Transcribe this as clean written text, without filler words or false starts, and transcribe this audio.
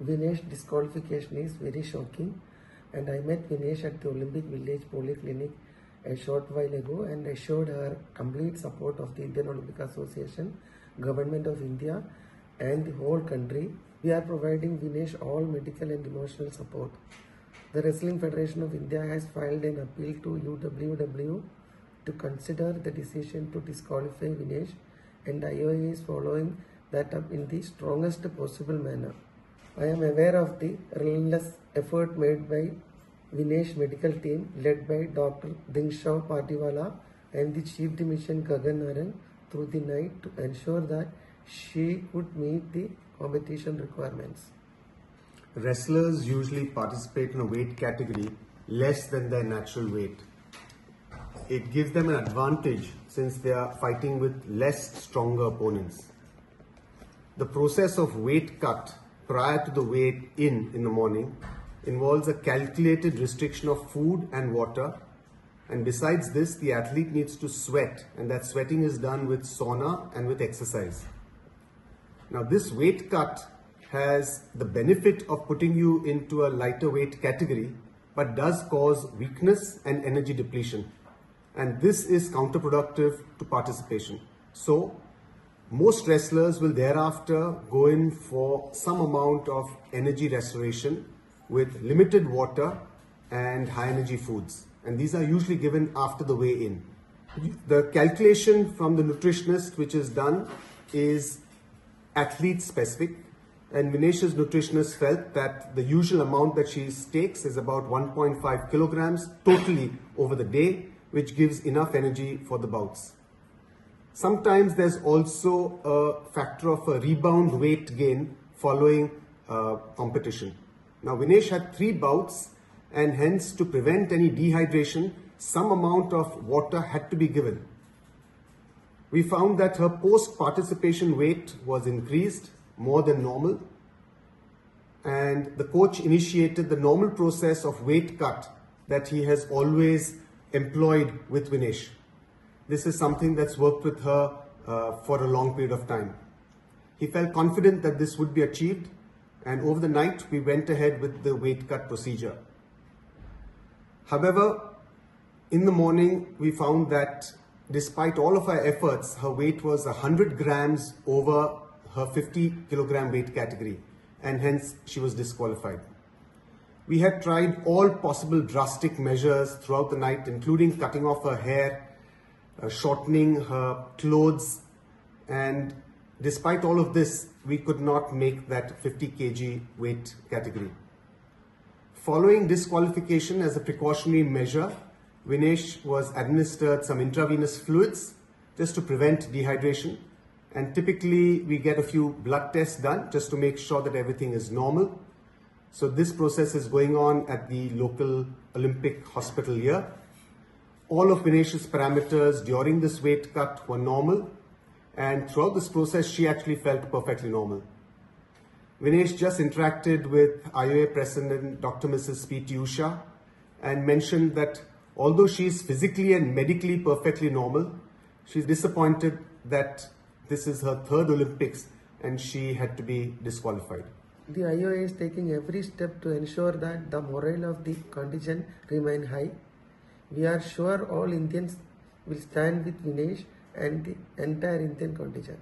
Vinesh disqualification is very shocking, and I met Vinesh at the Olympic Village Polyclinic a short while ago and assured her complete support of the Indian Olympic Association, Government of India and the whole country. We are providing Vinesh all medical and emotional support. The Wrestling Federation of India has filed an appeal to UWW to consider the decision to disqualify Vinesh, and IOA is following that up in the strongest possible manner. I am aware of the relentless effort made by Vinesh medical team led by Dr. Dingshaw Patiwala and the Chief Dimission Gagan Narang through the night to ensure that she could meet the competition requirements. Wrestlers usually participate in a weight category less than their natural weight. It gives them an advantage since they are fighting with less stronger opponents. The process of weight cut prior to the weight in the morning involves a calculated restriction of food and water, and besides this the athlete needs to sweat, and that sweating is done with sauna and with exercise. Now this weight cut has the benefit of putting you into a lighter weight category, but does cause weakness and energy depletion, and this is counterproductive to participation. So most wrestlers will thereafter go in for some amount of energy restoration with limited water and high energy foods, and these are usually given after the weigh-in. The calculation from the nutritionist which is done is athlete specific, and Vinesh's nutritionist felt that the usual amount that she takes is about 1.5 kilograms totally over the day, which gives enough energy for the bouts. Sometimes there's also a factor of a rebound weight gain following competition. Now Vinesh had 3 bouts, and hence to prevent any dehydration, some amount of water had to be given. We found that her post-participation weight was increased more than normal, and the coach initiated the normal process of weight cut that he has always employed with Vinesh. This is something that's worked with her for a long period of time. He felt confident that this would be achieved, and over the night we went ahead with the weight cut procedure. However, in the morning we found that despite all of our efforts, her weight was 100 grams over her 50 kilogram weight category, and hence she was disqualified. We had tried all possible drastic measures throughout the night, including cutting off her hair, shortening her clothes, and despite all of this, we could not make that 50 kg weight category. Following disqualification as a precautionary measure, Vinesh was administered some intravenous fluids just to prevent dehydration, and typically we get a few blood tests done just to make sure that everything is normal. So this process is going on at the local Olympic hospital here. All of Vinesh's parameters during this weight cut were normal, and throughout this process she actually felt perfectly normal. Vinesh just interacted with IOA President Dr. Mrs. P.T. Usha and mentioned that although she is physically and medically perfectly normal, she's disappointed that this is her 3rd Olympics and she had to be disqualified. The IOA is taking every step to ensure that the morale of the contingent remain high. We are sure all Indians will stand with Vinesh and the entire Indian contingent.